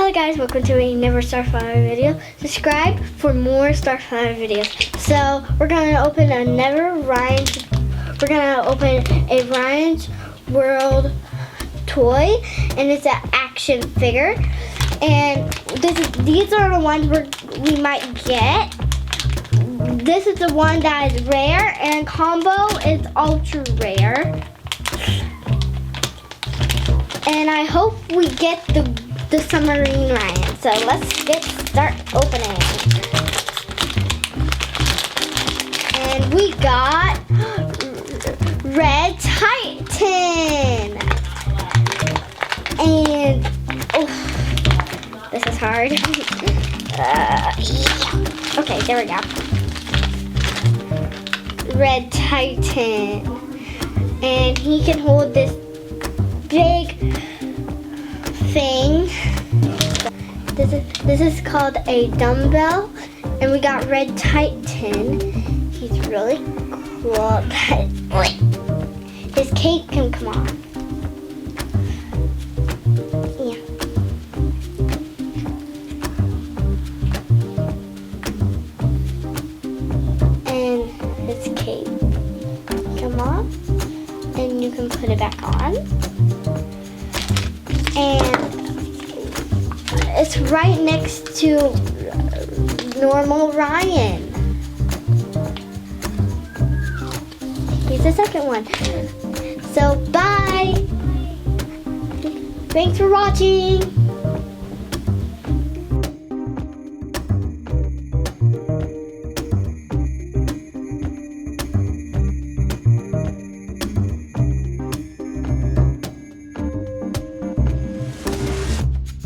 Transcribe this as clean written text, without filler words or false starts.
Hello guys, welcome to another StarFlower video. Subscribe for more StarFlower videos. So we're gonna open a Ryan's World toy, and it's an action figure. And these are the ones we might get. This is the one that is rare, and combo is ultra rare. And I hope we get the submarine Ryan. So let's start opening. And we got Red Titan. And oh, this is hard. Yeah. Okay, there we go. Red Titan. And he can hold this big thing. This is called a dumbbell, and we got Red Titan. He's really cool. His cape can come on. Yeah. And his cape come on, and you can put it back on. And it's right next to normal Ryan. Here's the second one. So bye. Thanks for watching.